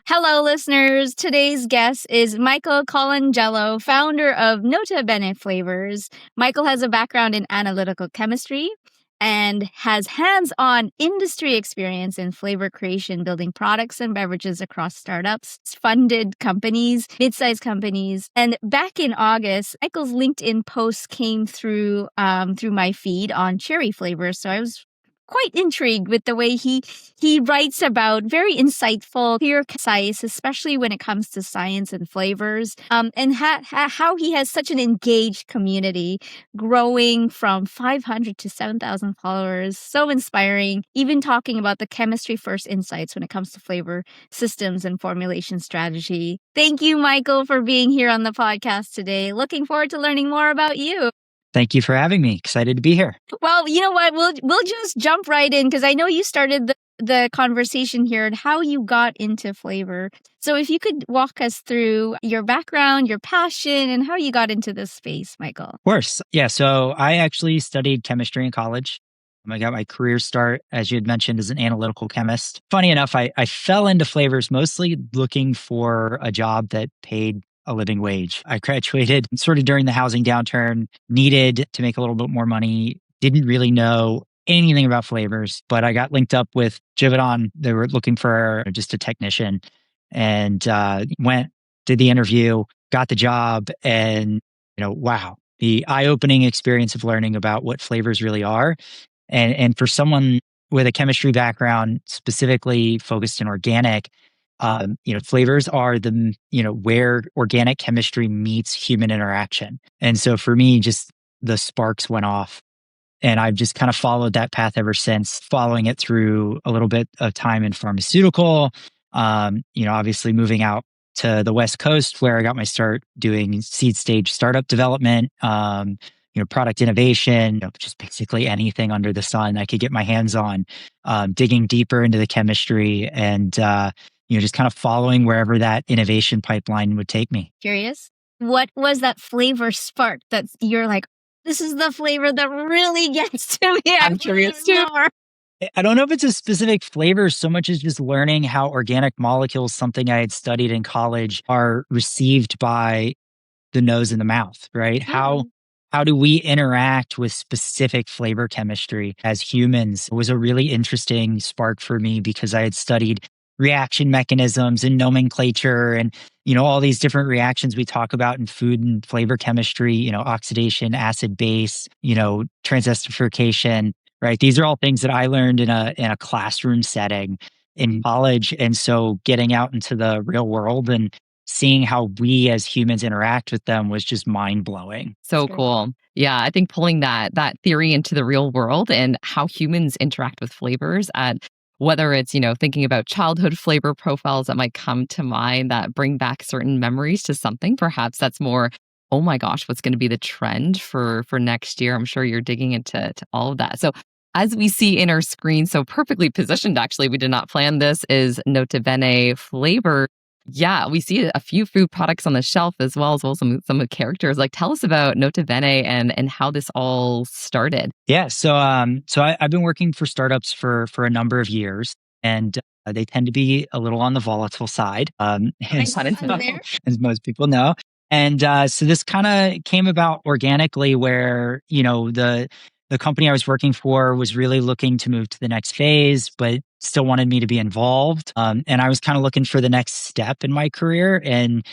Hello, listeners. Today's guest is Michael Colangelo, founder of Nota Bene Flavors. Michael has a background in analytical chemistry and has hands-on industry experience in flavor creation, building products and beverages across startups, funded companies, mid-sized companies. And back in August, Michael's LinkedIn post came through my feed on cherry flavors. So I was quite intrigued with the way he writes about very insightful, clear, concise, especially when it comes to science and flavors, and how he has such an engaged community, growing from 500 to 7,000 followers. So inspiring, even talking about the chemistry first insights when it comes to flavor systems and formulation strategy. Thank you, Michael, for being here on the podcast today. Looking forward to learning more about you. Thank you for having me. Excited to be here. Well, you know what? We'll just jump right in because I know you started the conversation here and how you got into flavor. So if you could walk us through your background, your passion, and how you got into this space, Michael. Of course. Yeah. So I actually studied chemistry in college. I got my career start, as you had mentioned, as an analytical chemist. Funny enough, I fell into flavors mostly looking for a job that paid a living wage. I graduated sort of during the housing downturn, needed to make a little bit more money, didn't really know anything about flavors, but I got linked up with Givaudan. They were looking for just a technician and went, did the interview, got the job, and wow, the eye-opening experience of learning about what flavors really are. And for someone with a chemistry background, specifically focused in organic, flavors are the, where organic chemistry meets human interaction. And so for me, just the sparks went off and I've just kind of followed that path ever since, following it through a little bit of time in pharmaceutical, obviously moving out to the West Coast where I got my start doing seed stage startup development, product innovation, just basically anything under the sun I could get my hands on, digging deeper into the chemistry and, just kind of following wherever that innovation pipeline would take me. Curious, what was that flavor spark that you're like, this is the flavor that really gets to me? I'm curious too. I don't know if it's a specific flavor so much as just learning how organic molecules, something I had studied in college, are received by the nose and the mouth, right? Mm. How do we interact with specific flavor chemistry as humans? It was a really interesting spark for me because I had studied reaction mechanisms and nomenclature and, all these different reactions we talk about in food and flavor chemistry, oxidation, acid base, transesterification, right? These are all things that I learned in a classroom setting in college. And so getting out into the real world and seeing how we as humans interact with them was just mind blowing. So cool. Yeah, I think pulling that theory into the real world and how humans interact with flavors at whether it's, thinking about childhood flavor profiles that might come to mind that bring back certain memories to something, perhaps that's more, oh my gosh, what's going to be the trend for next year? I'm sure you're digging into all of that. So as we see in our screen, so perfectly positioned, actually, we did not plan this, is Nota Bene Flavor. Yeah, we see a few food products on the shelf as well some of the characters. Like, tell us about Nota Bene and how this all started. Yeah, so I've been working for startups for a number of years, and they tend to be a little on the volatile side, as most people know. And so this kind of came about organically, where the company I was working for was really looking to move to the next phase, but still wanted me to be involved. And I was kind of looking for the next step in my career and,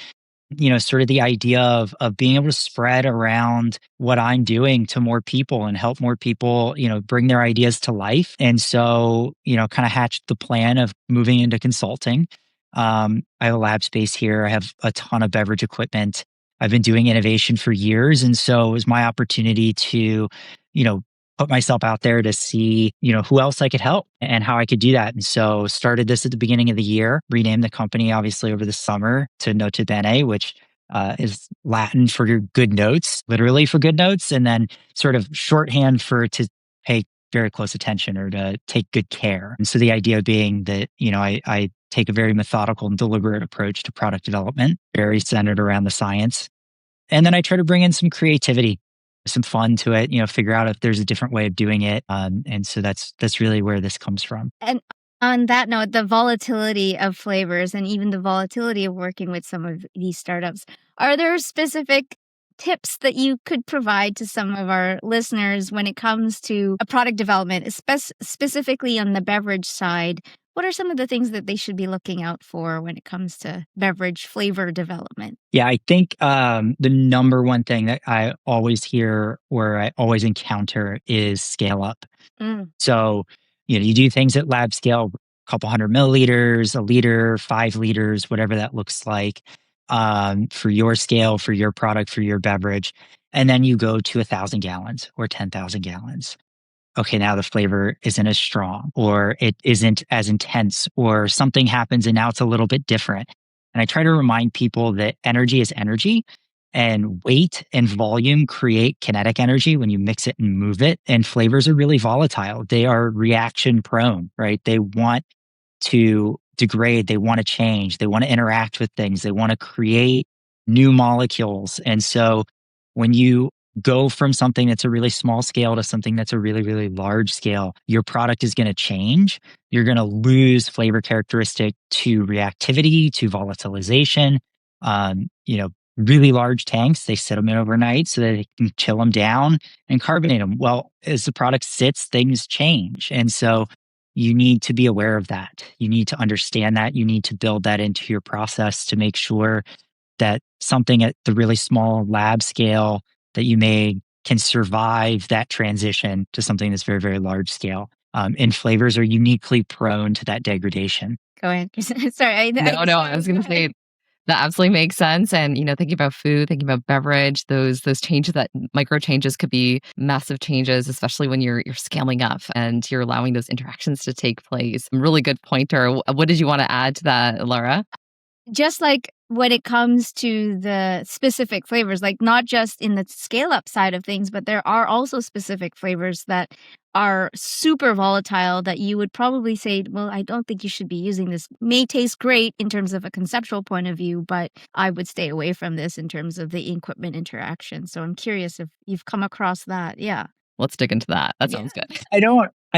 sort of the idea of being able to spread around what I'm doing to more people and help more people, bring their ideas to life. And so, kind of hatched the plan of moving into consulting. I have a lab space here. I have a ton of beverage equipment. I've been doing innovation for years. And so it was my opportunity to, put myself out there to see, who else I could help and how I could do that. And so started this at the beginning of the year, renamed the company obviously over the summer to Nota Bene, which is Latin for good notes, literally for good notes, and then sort of shorthand for to pay very close attention or to take good care. And so the idea being that, I take a very methodical and deliberate approach to product development, very centered around the science. And then I try to bring in some creativity, some fun to it, figure out if there's a different way of doing it. And so that's really where this comes from. And On that note, the volatility of flavors and even the volatility of working with some of these startups, are there specific tips that you could provide to some of our listeners when it comes to a product development, specifically on the beverage side? What are some of the things that they should be looking out for when it comes to beverage flavor development? Yeah, I think the number one thing that I always hear or I always encounter is scale up. Mm. So, you do things at lab scale, a couple hundred milliliters, a liter, 5 liters, whatever that looks like, for your scale, for your product, for your beverage. And then you go to 1,000 gallons or 10,000 gallons. Okay, now the flavor isn't as strong or it isn't as intense or something happens and now it's a little bit different. And I try to remind people that energy is energy and weight and volume create kinetic energy when you mix it and move it. And flavors are really volatile. They are reaction prone, right? They want to degrade, they want to change, they want to interact with things, they want to create new molecules. And so when you go from something that's a really small scale to something that's a really, really large scale, your product is going to change. You're going to lose flavor characteristic to reactivity, to volatilization. Really large tanks, they sit them in overnight so that they can chill them down and carbonate them. Well, as the product sits, things change. And so you need to be aware of that. You need to understand that. You need to build that into your process to make sure that something at the really small lab scale that you made can survive that transition to something that's very, very large scale. And flavors are uniquely prone to that degradation. Go ahead. Sorry. No, I was going to say that absolutely makes sense. And, thinking about food, thinking about beverage, those changes, that micro changes could be massive changes, especially when you're scaling up and you're allowing those interactions to take place. Really good pointer. What did you want to add to that, Laura? Just like when it comes to the specific flavors, like not just in the scale up side of things, but there are also specific flavors that are super volatile that you would probably say, well, I don't think you should be using this. May taste great in terms of a conceptual point of view, but I would stay away from this in terms of the equipment interaction. So I'm curious if you've come across that. Yeah. Let's dig into that. That sounds good. I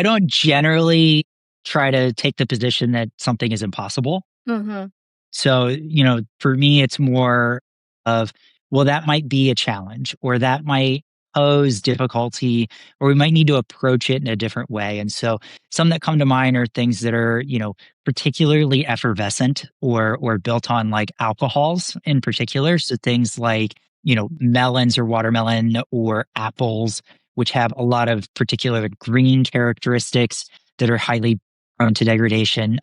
don't generally try to take the position that something is impossible. Mm-hmm. So, for me, it's more of, well, that might be a challenge or that might pose difficulty or we might need to approach it in a different way. And so some that come to mind are things that are, particularly effervescent or built on like alcohols in particular. So things like, melons or watermelon or apples, which have a lot of particular green characteristics that are highly prone to degradation.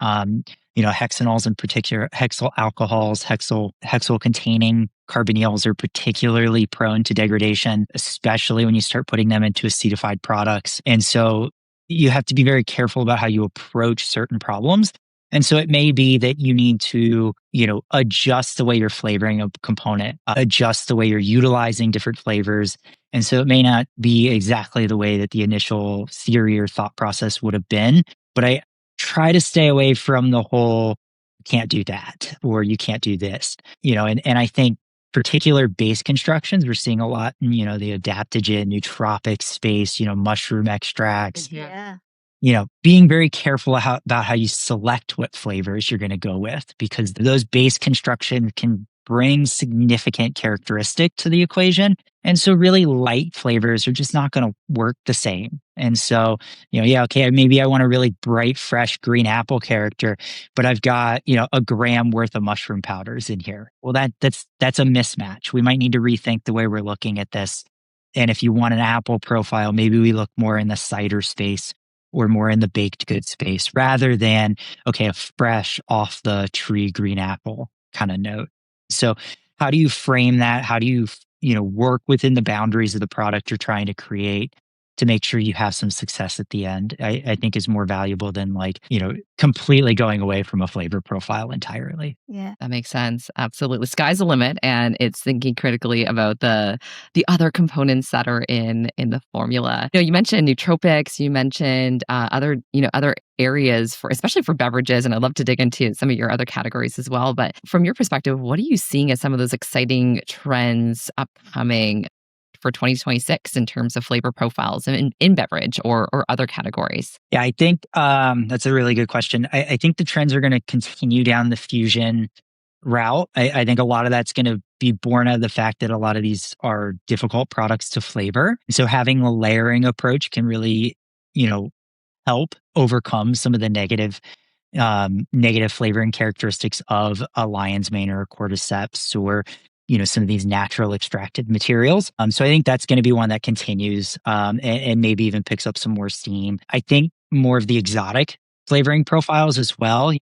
Hexanols in particular, hexyl alcohols, hexyl containing carbonyls are particularly prone to degradation, especially when you start putting them into acidified products. And so you have to be very careful about how you approach certain problems. And so it may be that you need to, adjust the way you're flavoring a component, adjust the way you're utilizing different flavors. And so it may not be exactly the way that the initial theory or thought process would have been. But I try to stay away from the whole, you can't do that, or you can't do this, and I think particular base constructions, we're seeing a lot in, the adaptogen, nootropic space, mushroom extracts. Yeah. Being very careful about how you select what flavors you're going to go with, because those base constructions can bring significant characteristic to the equation. And so really light flavors are just not going to work the same. And so, maybe I want a really bright, fresh green apple character, but I've got, a gram worth of mushroom powders in here. Well, that's a mismatch. We might need to rethink the way we're looking at this. And if you want an apple profile, maybe we look more in the cider space or more in the baked goods space rather than, a fresh off the tree green apple kind of note. So how do you frame that? How do you, work within the boundaries of the product you're trying to create to make sure you have some success at the end? I think is more valuable than completely going away from a flavor profile entirely. Yeah. That makes sense. Absolutely. Sky's the limit. And it's thinking critically about the other components that are in the formula. You mentioned nootropics, you mentioned other areas for, especially for beverages. And I'd love to dig into some of your other categories as well. But from your perspective, what are you seeing as some of those exciting trends upcoming? for 2026 in terms of flavor profiles in beverage or other categories? Yeah, I think that's a really good question. I think the trends are going to continue down the fusion route. I think a lot of that's going to be born out of the fact that a lot of these are difficult products to flavor. So having a layering approach can really, help overcome some of the negative flavoring characteristics of a lion's mane or a cordyceps or some of these natural extracted materials. So I think that's going to be one that continues and maybe even picks up some more steam. I think more of the exotic flavoring profiles as well,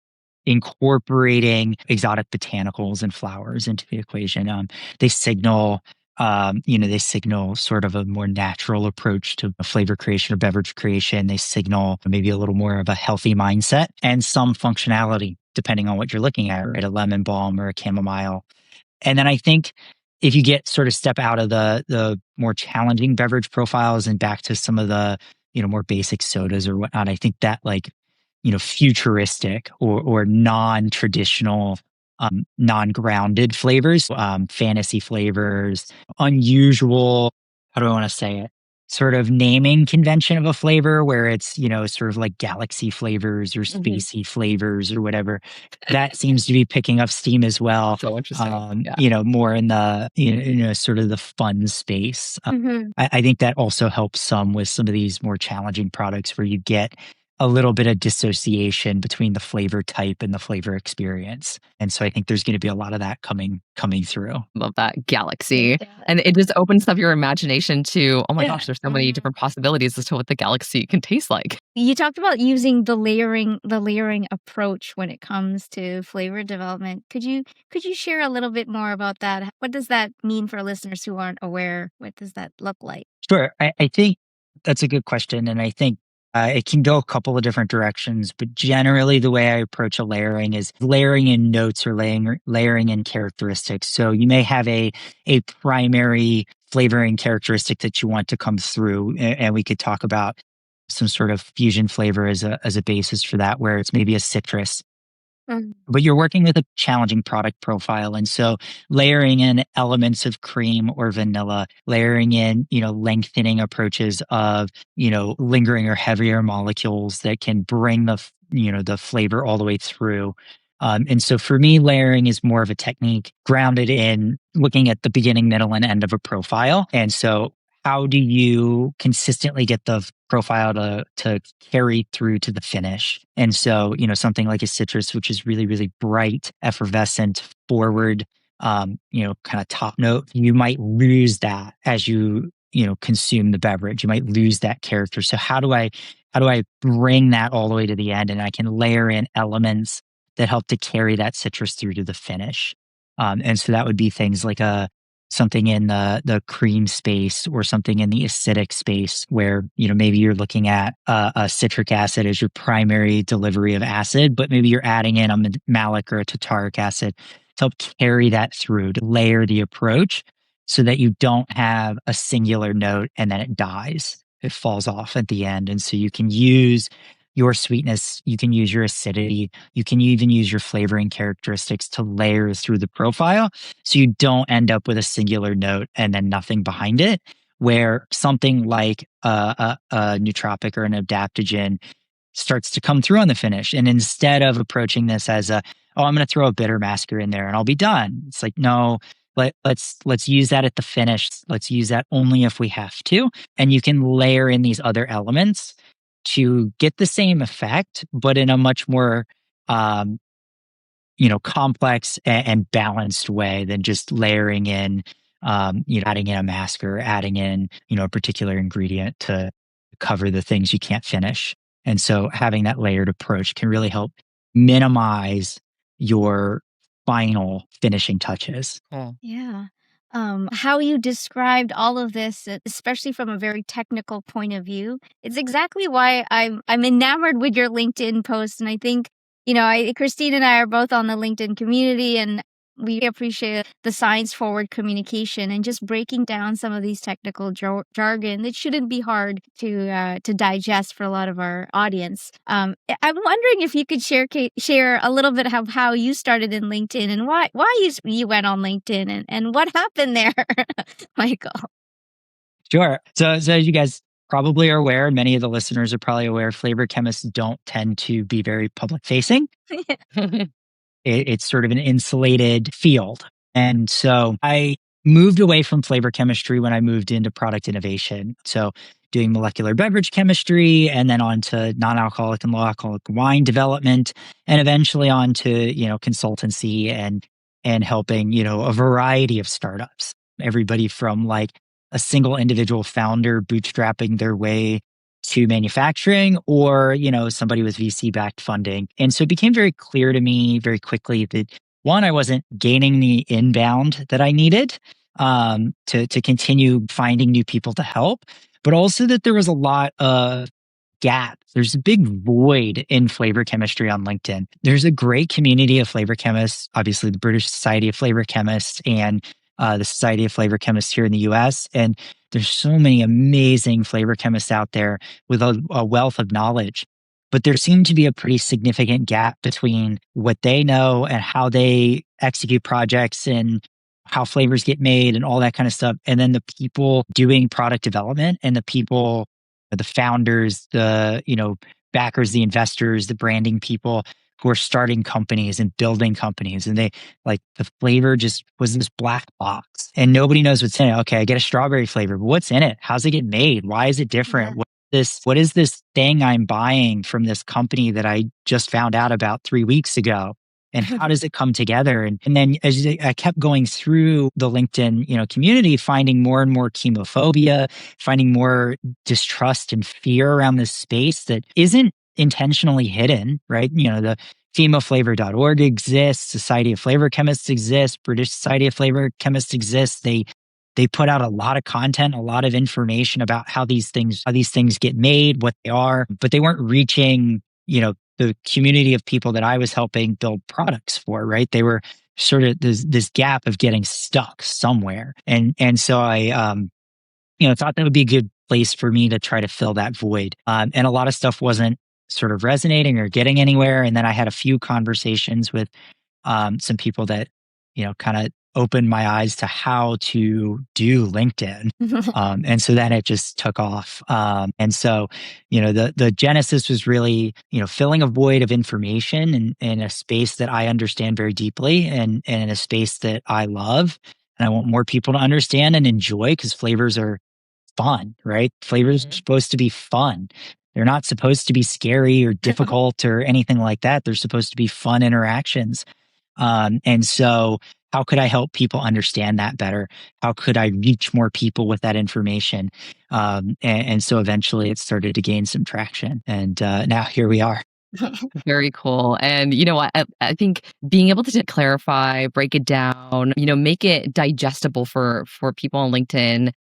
incorporating exotic botanicals and flowers into the equation. They signal they signal sort of a more natural approach to flavor creation or beverage creation. They signal maybe a little more of a healthy mindset and some functionality, depending on what you're looking at, right? A lemon balm or a chamomile. And then I think if you get sort of step out of the more challenging beverage profiles and back to some of the, more basic sodas or whatnot, I think that futuristic or non-traditional non-grounded flavors, fantasy flavors, unusual, how do I want to say it? Sort of naming convention of a flavor where it's, sort of like galaxy flavors or spacey flavors or whatever. That seems to be picking up steam as well. So interesting. Yeah. More in the, sort of the fun space. I think that also helps some with some of these more challenging products where you get a little bit of dissociation between the flavor type and the flavor experience. And so I think there's going to be a lot of that coming through. Love that galaxy. And it just opens up your imagination to, oh my gosh, there's so many different possibilities as to what the galaxy can taste like. You talked about using the layering approach when it comes to flavor development. Could you share a little bit more about that? What does that mean for listeners who aren't aware? What does that look like? Sure. I think that's a good question. And I think it can go a couple of different directions, but generally the way I approach a layering is layering in notes or layering in characteristics. So you may have a primary flavoring characteristic that you want to come through, and we could talk about some sort of fusion flavor as a basis for that, where it's maybe a citrus. But you're working with a challenging product profile. And so layering in elements of cream or vanilla, layering in, lengthening approaches of, lingering or heavier molecules that can bring the flavor all the way through. And so for me, layering is more of a technique grounded in looking at the beginning, middle, and end of a profile. And so how do you consistently get the profile to carry through to the finish? And so, something like a citrus, which is really, really bright, effervescent, forward, kind of top note, you might lose that as you consume the beverage. You might lose that character. So how do I bring that all the way to the end? And I can layer in elements that help to carry that citrus through to the finish. And so that would be things like something in the cream space or something in the acidic space where, maybe you're looking at a citric acid as your primary delivery of acid, but maybe you're adding in a malic or a tartaric acid to help carry that through, to layer the approach so that you don't have a singular note and then it dies. It falls off at the end. And so you can use your sweetness, you can use your acidity, you can even use your flavoring characteristics to layer through the profile so you don't end up with a singular note and then nothing behind it, where something like a nootropic or an adaptogen starts to come through on the finish. And instead of approaching this as I'm going to throw a bitter masker in there and I'll be done. It's like, no, let's use that at the finish. Let's use that only if we have to. And you can layer in these other elements to get the same effect, but in a much more, complex and balanced way than just layering in, adding in a masker, adding in, a particular ingredient to cover the things you can't finish. And so having that layered approach can really help minimize your final finishing touches. Yeah. How you described all of this, especially from a very technical point of view, it's exactly why I'm enamored with your LinkedIn post. And I think, Christine and I are both on the LinkedIn community, and we appreciate the science forward communication and just breaking down some of these technical jargon that shouldn't be hard to digest for a lot of our audience. I'm wondering if you could share a little bit of how you started in LinkedIn and why you went on LinkedIn and what happened there, Michael. Sure. So as you guys probably are aware, and many of the listeners are probably aware, flavor chemists don't tend to be very public facing. It's sort of an insulated field. And so I moved away from flavor chemistry when I moved into product innovation. So doing molecular beverage chemistry and then on to non-alcoholic and low alcoholic wine development and eventually on to, consultancy and helping, a variety of startups. Everybody from like a single individual founder bootstrapping their way to manufacturing or, somebody with VC backed funding. And so it became very clear to me very quickly that one, I wasn't gaining the inbound that I needed to continue finding new people to help, but also that there was a lot of gap. There's a big void in flavor chemistry on LinkedIn. There's a great community of flavor chemists, obviously the British Society of Flavor Chemists and the Society of Flavor Chemists here in the US. And there's so many amazing flavor chemists out there with a wealth of knowledge. But there seemed to be a pretty significant gap between what they know and how they execute projects and how flavors get made and all that kind of stuff. And then the people doing product development and the people, the founders, the, backers, the investors, the branding people who are starting companies and building companies. And they like the flavor just was this black box and nobody knows what's in it. Okay, I get a strawberry flavor, but what's in it? How's it get made? Why is it different? Yeah. What is this thing I'm buying from this company that I just found out about 3 weeks ago? And how does it come together? And then as I kept going through the LinkedIn, community, finding more and more chemophobia, finding more distrust and fear around this space that isn't intentionally hidden, right? The femoflavor.org exists, Society of Flavor Chemists exists, British Society of Flavor Chemists exists. They put out a lot of content, a lot of information about how these things get made, what they are, but they weren't reaching, the community of people that I was helping build products for, right? They were sort of this gap of getting stuck somewhere. And so I, thought that would be a good place for me to try to fill that void. And a lot of stuff wasn't sort of resonating or getting anywhere. And then I had a few conversations with some people that, kind of opened my eyes to how to do LinkedIn. And so then it just took off. And so, the genesis was really, filling a void of information in a space that I understand very deeply and in a space that I love. And I want more people to understand and enjoy because flavors are fun, right? Flavors are supposed to be fun. They're not supposed to be scary or difficult or anything like that. They're supposed to be fun interactions. And so how could I help people understand that better? How could I reach more people with that information? And so eventually it started to gain some traction. And now here we are. Very cool. And you know what? I think being able to clarify, break it down, make it digestible for people on LinkedIn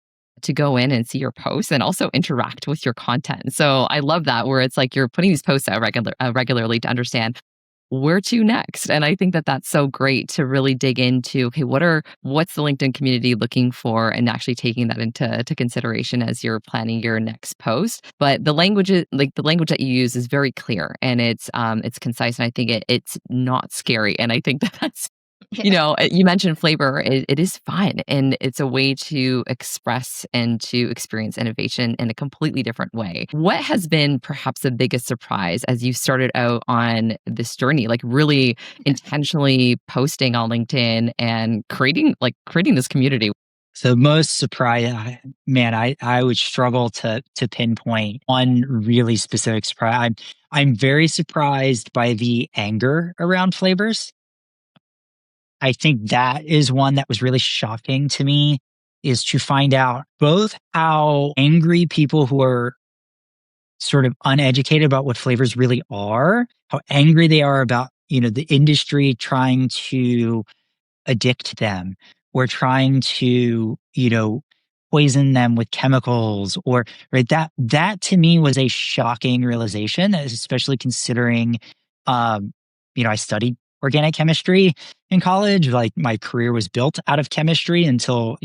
to go in and see your posts and also interact with your content. So I love that where it's like you're putting these posts out regularly to understand where to next. And I think that that's so great to really dig into, okay, what's the LinkedIn community looking for and actually taking that into consideration as you're planning your next post. But the language that you use is very clear and it's concise. And I think it's not scary. And I think that's you mentioned flavor. It is fun and it's a way to express and to experience innovation in a completely different way. What has been perhaps the biggest surprise as you started out on this journey, like really intentionally posting on LinkedIn and creating this community? So most surprise, man, I would struggle to pinpoint one really specific surprise. I'm very surprised by the anger around flavors. I think that is one that was really shocking to me, is to find out both how angry people who are sort of uneducated about what flavors really are, how angry they are about, the industry trying to addict them or trying to, poison them with chemicals or right. That to me was a shocking realization, especially considering, I studied organic chemistry in college. Like my career was built out of chemistry until,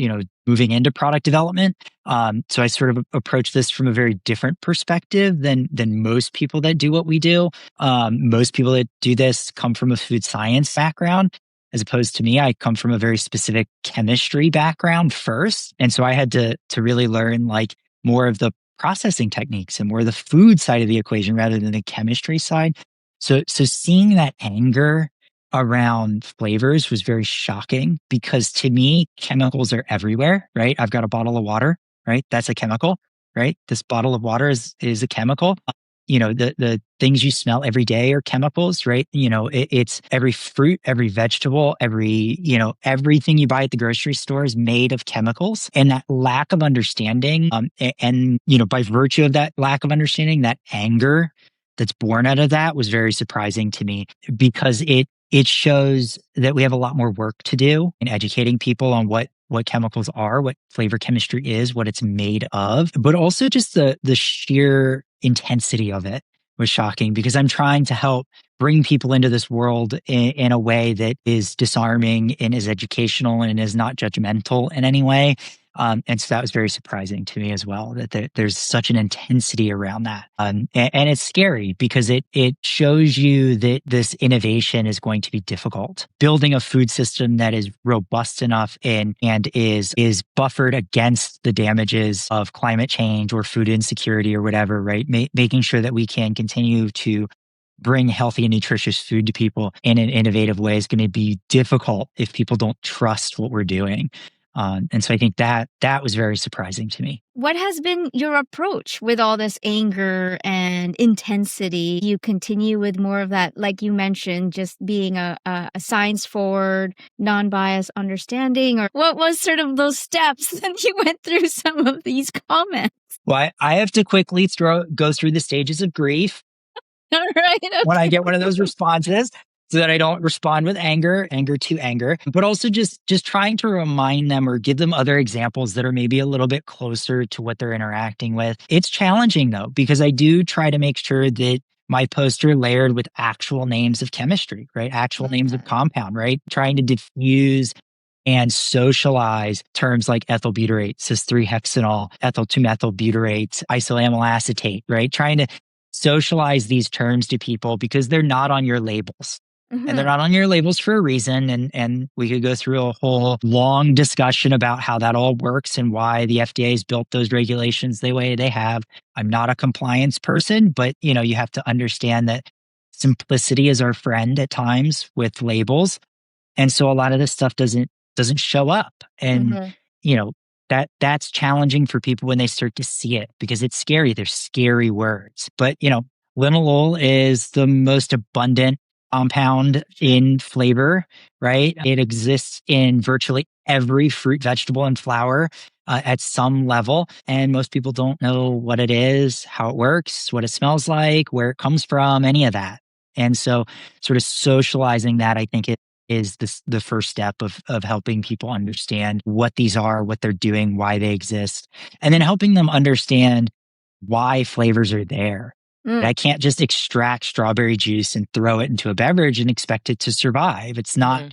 moving into product development. So I sort of approach this from a very different perspective than most people that do what we do. Most people that do this come from a food science background. as opposed to me. I come from a very specific chemistry background first. And so I had to really learn like more of the processing techniques and more the food side of the equation rather than the chemistry side. So seeing that anger around flavors was very shocking because to me, chemicals are everywhere, right? I've got a bottle of water, right? That's a chemical, right? This bottle of water is a chemical. The things you smell every day are chemicals, right? It's every fruit, every vegetable, everything you buy at the grocery store is made of chemicals. And that lack of understanding, by virtue of that lack of understanding, that anger that's born out of that was very surprising to me because it shows that we have a lot more work to do in educating people on what chemicals are, what flavor chemistry is, what it's made of, but also just the sheer intensity of it was shocking because I'm trying to help bring people into this world in a way that is disarming and is educational and is not judgmental in any way. And so that was very surprising to me as well, that there's such an intensity around that. And it's scary because it shows you that this innovation is going to be difficult. Building a food system that is robust enough and is buffered against the damages of climate change or food insecurity or whatever, right? Making sure that we can continue to bring healthy and nutritious food to people in an innovative way is going to be difficult if people don't trust what we're doing. And so I think that was very surprising to me. What has been your approach with all this anger and intensity? You continue with more of that, like you mentioned, just being a science forward, non-biased understanding, or what was sort of those steps that you went through some of these comments? Well, I have to quickly go through the stages of grief. All right. Okay. When I get one of those responses, so that I don't respond with anger to anger, but also just trying to remind them or give them other examples that are maybe a little bit closer to what they're interacting with. It's challenging though, because I do try to make sure that my posts are layered with actual names of chemistry, right? Actual names of compound, right? Trying to diffuse and socialize terms like ethyl butyrate, cis-3-hexanol, ethyl 2-methylbutyrate, isoamyl acetate, right? Trying to socialize these terms to people because they're not on your labels. And they're not on your labels for a reason. And we could go through a whole long discussion about how that all works and why the FDA has built those regulations the way they have. I'm not a compliance person, but you have to understand that simplicity is our friend at times with labels. And so a lot of this stuff doesn't show up. And that's challenging for people when they start to see it because it's scary. They're scary words. But linalool is the most abundant compound in flavor, right? It exists in virtually every fruit, vegetable, and flower at some level. And most people don't know what it is, how it works, what it smells like, where it comes from, any of that. And so sort of socializing that, I think is the first step of helping people understand what these are, what they're doing, why they exist, and then helping them understand why flavors are there. I can't just extract strawberry juice and throw it into a beverage and expect it to survive. That's not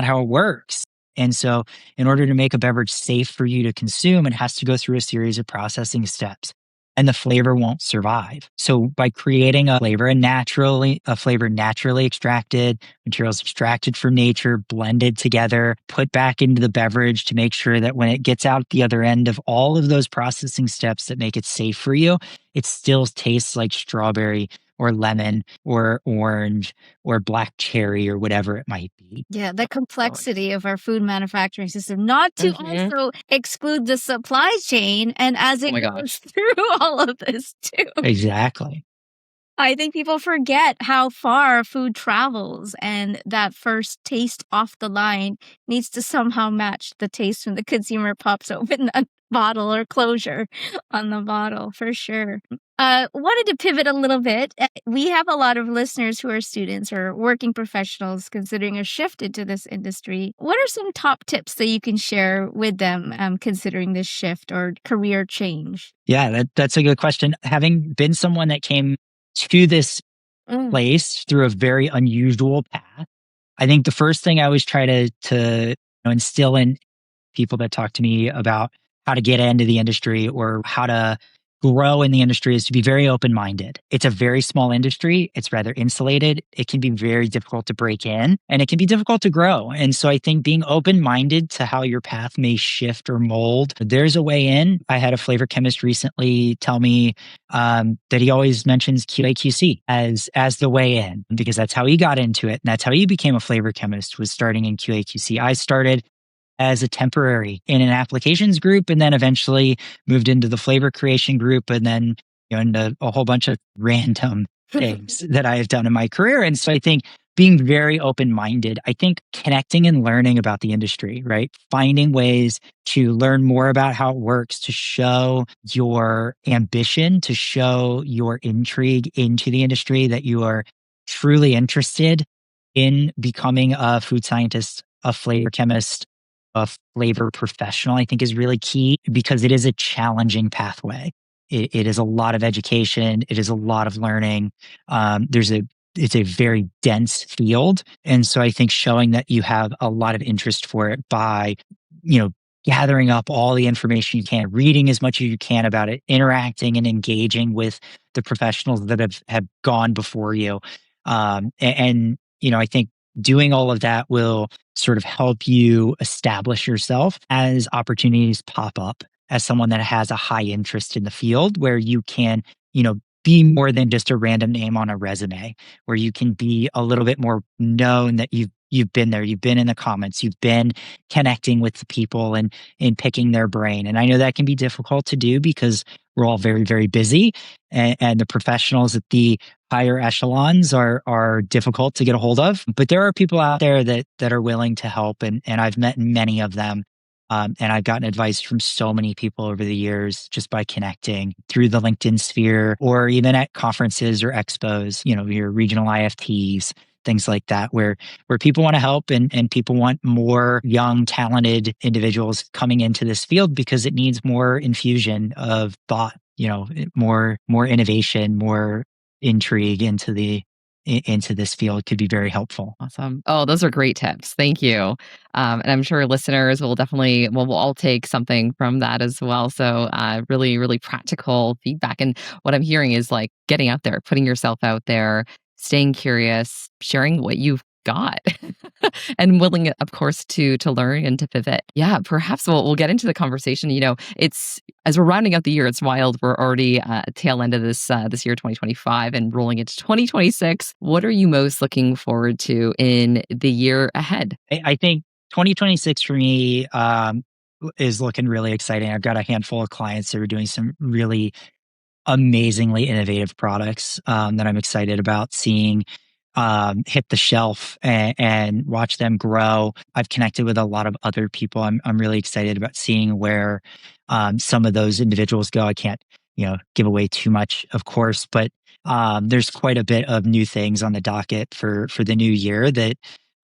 how it works. And so in order to make a beverage safe for you to consume, it has to go through a series of processing steps. And the flavor won't survive. So by creating a flavor naturally extracted, materials extracted from nature, blended together, put back into the beverage to make sure that when it gets out the other end of all of those processing steps that make it safe for you, it still tastes like strawberry or lemon or orange or black cherry or whatever it might be. Yeah, the complexity of our food manufacturing system, not to also exclude the supply chain and as it goes through all of this too. Exactly. I think people forget how far food travels and that first taste off the line needs to somehow match the taste when the consumer pops open a bottle or closure on the bottle, for sure. Wanted to pivot a little bit. We have a lot of listeners who are students or working professionals considering a shift into this industry. What are some top tips that you can share with them considering this shift or career change? Yeah, that's a good question. Having been someone that came to this place through a very unusual path, I think the first thing I always try to instill in people that talk to me about how to get into the industry or how to grow in the industry is to be very open-minded. It's a very small industry. It's rather insulated. It can be very difficult to break in, and it can be difficult to grow. And so I think being open-minded to how your path may shift or mold, there's a way in. I had a flavor chemist recently tell me that he always mentions QA/QC as the way in, because that's how he got into it. And that's how he became a flavor chemist, was starting in QA/QC. I started as a temporary in an applications group, and then eventually moved into the flavor creation group, and then into a whole bunch of random things that I have done in my career. And so I think being very open-minded, I think connecting and learning about the industry, right? Finding ways to learn more about how it works, to show your ambition, to show your intrigue into the industry, that you are truly interested in becoming a food scientist, a flavor chemist, a flavor professional, I think is really key, because it is a challenging pathway. It is a lot of education. It is a lot of learning. It's a very dense field. And so I think showing that you have a lot of interest for it by, gathering up all the information you can, reading as much as you can about it, interacting and engaging with the professionals that have gone before you. I think doing all of that will sort of help you establish yourself as opportunities pop up, as someone that has a high interest in the field, where you can, be more than just a random name on a resume, where you can be a little bit more known that you've been there, you've been in the comments, you've been connecting with the people and picking their brain. And I know that can be difficult to do because we're all very, very busy, and the professionals at the higher echelons are difficult to get a hold of. But there are people out there that are willing to help, and I've met many of them. And I've gotten advice from so many people over the years just by connecting through the LinkedIn sphere, or even at conferences or expos, your regional IFTs, things like that, where people want to help, and people want more young, talented individuals coming into this field, because it needs more infusion of thought, more innovation, more intrigue into this field could be very helpful. Awesome. Oh, those are great tips. Thank you. And I'm sure listeners will definitely, we'll all take something from that as well. So really, really practical feedback. And what I'm hearing is like getting out there, putting yourself out there, staying curious, sharing what you've got and willing, of course, to learn and to pivot. Yeah, perhaps we'll get into the conversation. It's, as we're rounding out the year, it's wild. We're already at tail end of this year, 2025, and rolling into 2026. What are you most looking forward to in the year ahead? I think 2026 for me is looking really exciting. I've got a handful of clients that are doing some really amazingly innovative products that I'm excited about seeing hit the shelf and watch them grow. I've connected with a lot of other people. I'm really excited about seeing where some of those individuals go. I can't, give away too much, of course, but there's quite a bit of new things on the docket for the new year that,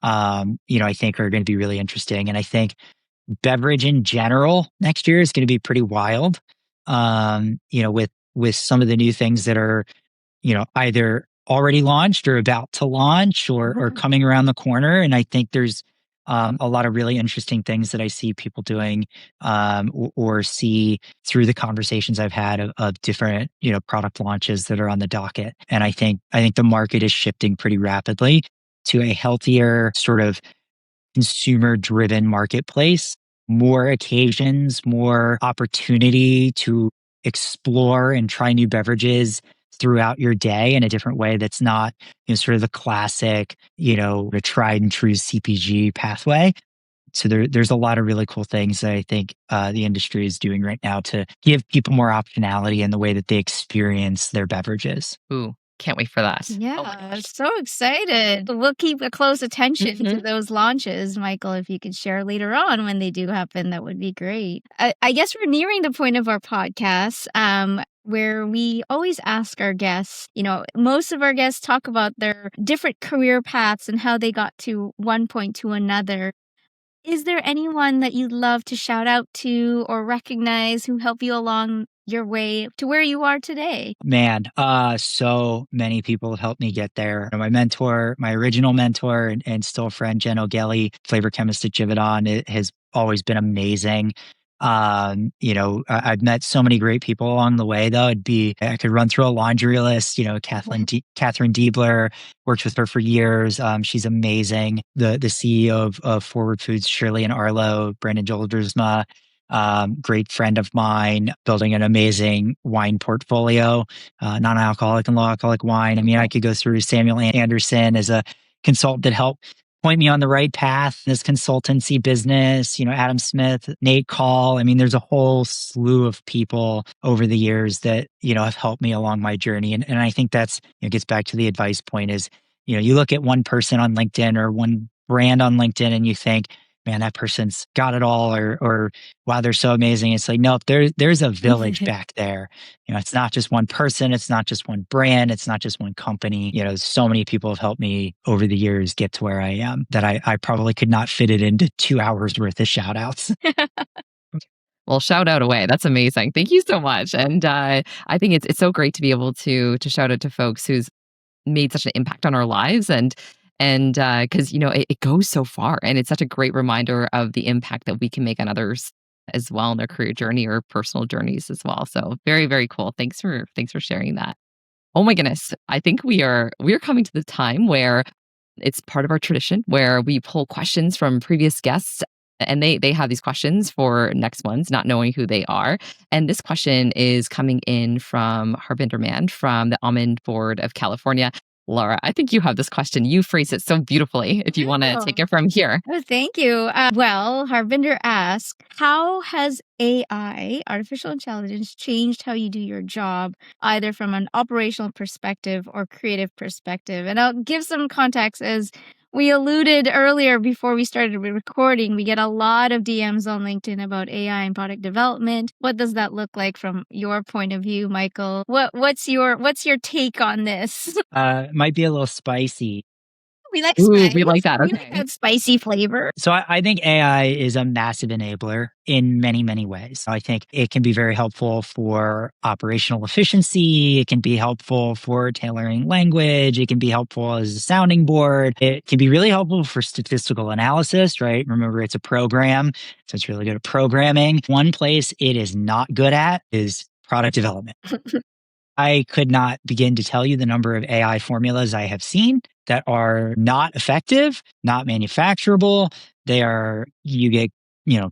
I think are going to be really interesting. And I think beverage in general next year is going to be pretty wild. With some of the new things that are, either already launched or about to launch or coming around the corner. And I think there's a lot of really interesting things that I see people doing or see through the conversations I've had of different, product launches that are on the docket. And I think the market is shifting pretty rapidly to a healthier sort of consumer driven marketplace, more occasions, more opportunity to explore and try new beverages throughout your day in a different way that's not sort of the classic, the tried and true CPG pathway. So there's a lot of really cool things that I think the industry is doing right now to give people more optionality in the way that they experience their beverages. Ooh. Can't wait for that. Yeah, so excited. We'll keep a close attention to those launches, Michael. If you could share later on when they do happen, that would be great. I guess we're nearing the point of our podcast where we always ask our guests, most of our guests talk about their different career paths and how they got to one point to another. Is there anyone that you'd love to shout out to or recognize who helped you along your way to where you are today? Man, so many people have helped me get there. My mentor, my original mentor and still friend, Jen O'Gelly, flavor chemist at Givaudan, it has always been amazing. I've met so many great people along the way, though. I could run through a laundry list. Catherine Diebler, worked with her for years. She's amazing. The CEO of Forward Foods, Shirley and Arlo, Brandon Joldersma, great friend of mine, building an amazing wine portfolio, non-alcoholic and low-alcoholic wine. I mean, I could go through Samuel Anderson as a consultant that helped point me on the right path, this consultancy business, Adam Smith, Nate Call. I mean, there's a whole slew of people over the years that, have helped me along my journey. And I think that's, gets back to the advice point is, you look at one person on LinkedIn or one brand on LinkedIn and you think, man, that person's got it all, or wow, they're so amazing. It's like, nope, there's a village back there. It's not just one person, it's not just one brand, it's not just one company. So many people have helped me over the years get to where I am that I probably could not fit it into 2 hours worth of shout outs. Well, shout out away. That's amazing. Thank you so much. And I think it's so great to be able to shout out to folks who's made such an impact on our lives and because it goes so far and it's such a great reminder of the impact that we can make on others as well in their career journey or personal journeys as well. So very, very cool. Thanks for sharing that. Oh my goodness. I think we're coming to the time where it's part of our tradition where we pull questions from previous guests and they have these questions for next ones, not knowing who they are. And this question is coming in from Harbinder Mann from the Almond Board of California. Laura, I think you have this question. You phrase it so beautifully. If you want to take it from here. Oh, thank you. Well, Harbinder asks, how has AI, artificial intelligence, changed how you do your job, either from an operational perspective or creative perspective? And I'll give some context as we alluded earlier before we started recording. We get a lot of DMs on LinkedIn about AI and product development. What does that look like from your point of view, Michael? What's your take on this? Might be a little spicy. We like spice. We like that. Okay. We like that spicy flavor. So I think AI is a massive enabler in many, many ways. I think it can be very helpful for operational efficiency. It can be helpful for tailoring language. It can be helpful as a sounding board. It can be really helpful for statistical analysis, right? Remember, it's a program, so it's really good at programming. One place it is not good at is product development. I could not begin to tell you the number of AI formulas I have seen that are not effective, not manufacturable. You get,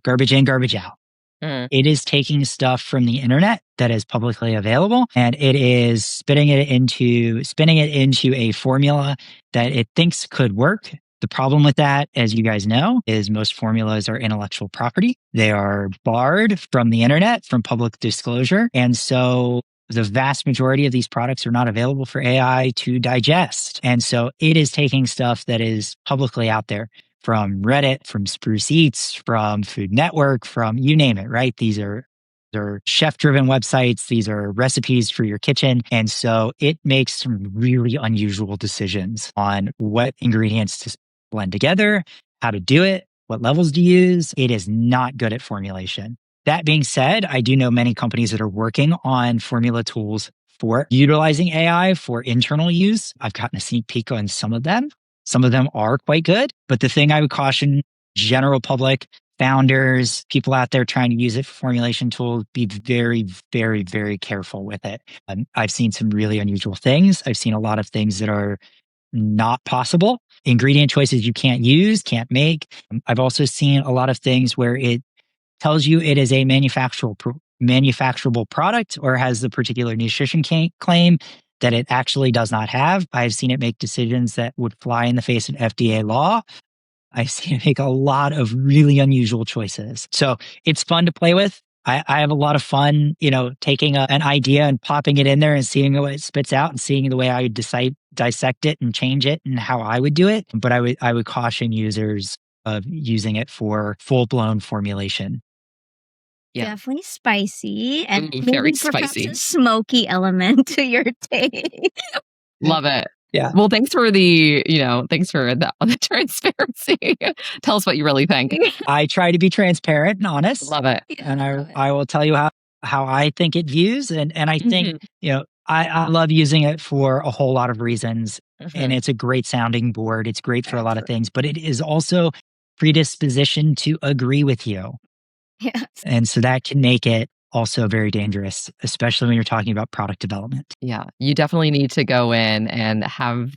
garbage in, garbage out. It is taking stuff from the internet that is publicly available and it is spinning it into a formula that it thinks could work. The problem with that, as you guys know, is most formulas are intellectual property. They are barred from the internet, from public disclosure. And so the vast majority of these products are not available for AI to digest. And so it is taking stuff that is publicly out there from Reddit, from Spruce Eats, from Food Network, from you name it, right? They're chef-driven websites. These are recipes for your kitchen. And so it makes some really unusual decisions on what ingredients to blend together, how to do it, what levels to use. It is not good at formulation. That being said, I do know many companies that are working on formula tools for utilizing AI for internal use. I've gotten a sneak peek on some of them. Some of them are quite good. But the thing I would caution general public, founders, people out there trying to use it for formulation tools, be very, very, very careful with it. I've seen some really unusual things. I've seen a lot of things that are not possible. Ingredient choices you can't use, can't make. I've also seen a lot of things where it tells you it is a manufacturable product or has the particular nutrition claim that it actually does not have. I've seen it make decisions that would fly in the face of FDA law. I've seen it make a lot of really unusual choices. So it's fun to play with. I have a lot of fun, taking an idea and popping it in there and seeing what it spits out and seeing the way I would dissect it and change it and how I would do it. But I would caution users of using it for full-blown formulation. Yeah. Definitely spicy and very perhaps spicy. a smoky element to your take. Love it. Yeah. Well, thanks for the transparency. Tell us what you really think. I try to be transparent and honest. Love it. And I will tell you how I think it views. And I think, I love using it for a whole lot of reasons. And it's a great sounding board. It's great for a lot of things, but it is also predisposition to agree with you. Yes. And so that can make it also very dangerous, especially when you're talking about product development. Yeah, you definitely need to go in and have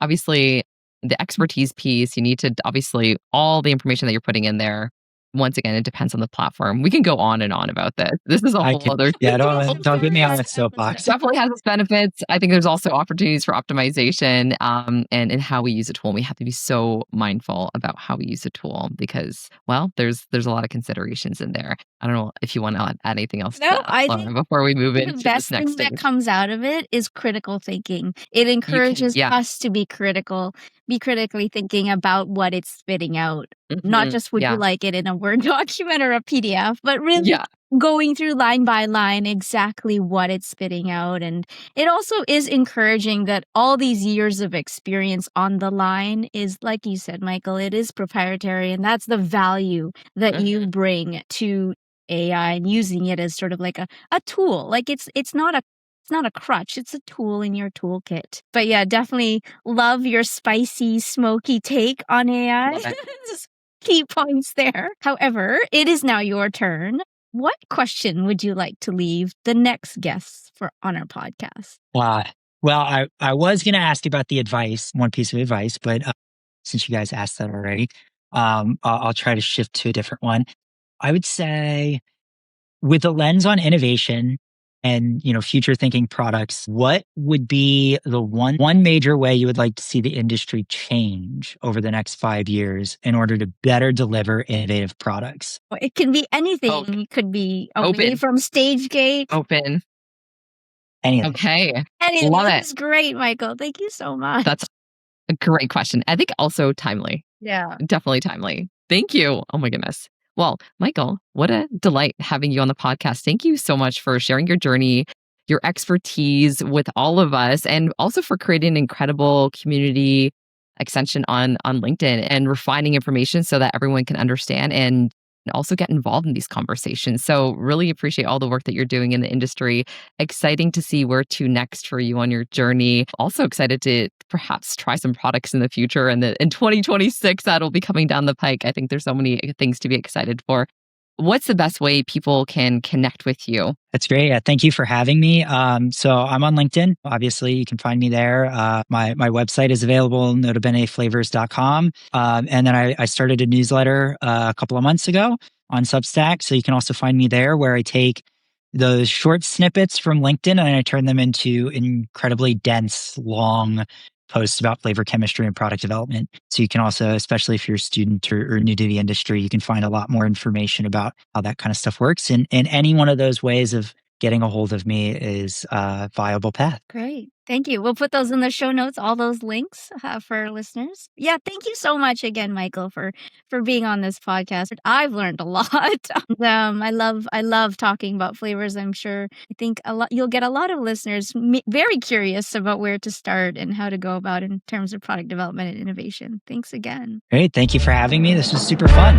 obviously, the expertise piece. You need to obviously all the information that you're putting in there. Once again, it depends on the platform. We can go on and on about this. This is a I whole can, other yeah, don't get me on a soapbox. definitely has its benefits. I think there's also opportunities for optimization, and in how we use a tool. We have to be so mindful about how we use a tool because, well, there's a lot of considerations in there. I don't know if you want to add anything else to No, that, I Laura, think before we move the into this best next thing that stage. comes out of it is critical thinking. It encourages Yeah. us to be critical, be critically thinking about what it's spitting out. Not Mhm. just would you Yeah. like it in a Word document or a PDF, but really Yeah. going through line by line exactly what it's spitting out. And it also is encouraging that all these years of experience on the line is, like you said, Michael, it is proprietary, and that's the value that you bring to AI and using it as sort of like a tool. Like it's not a crutch, it's a tool in your toolkit. But yeah, definitely love your spicy, smoky take on AI. Love it. Just key points there. However, it is now your turn. What question would you like to leave the next guests for on our podcast? Well, I was going to ask about the advice, one piece of advice, but since you guys asked that already, I'll try to shift to a different one. I would say, with a lens on innovation and future thinking products, what would be the one major way you would like to see the industry change over the next 5 years in order to better deliver innovative products? It can be anything. Open. It could be away Open. from stage gate. Open. Anything. Okay. Anything. Love This it. is great, Michael. Thank you so much. That's a great question. I think also timely. Yeah. Definitely timely. Thank you. Oh my goodness. Well, Michael, what a delight having you on the podcast. Thank you so much for sharing your journey, your expertise with all of us, and also for creating an incredible community extension on LinkedIn and refining information so that everyone can understand and also get involved in these conversations. So really appreciate all the work that you're doing in the industry. Exciting to see where to next for you on your journey. Also excited to perhaps try some products in the future and in 2026 that'll be coming down the pike. I think there's so many things to be excited for. What's the best way people can connect with you? That's great. Yeah, thank you for having me. So I'm on LinkedIn. Obviously, you can find me there. My website is available, notabeneflavors.com. And then I started a newsletter a couple of months ago on Substack. So you can also find me there, where I take those short snippets from LinkedIn and I turn them into incredibly dense, long posts about flavor chemistry and product development. So you can also, especially if you're a student or new to the industry, you can find a lot more information about how that kind of stuff works. And any one of those ways of getting a hold of me is a viable path. Great. Thank you. We'll put those in the show notes, all those links for our listeners. Yeah, thank you so much again, Michael, for being on this podcast. I've learned a lot. I love talking about flavors. I'm sure you'll get a lot of listeners very curious about where to start and how to go about in terms of product development and innovation. Thanks again. Great. Thank you for having me. This was super fun.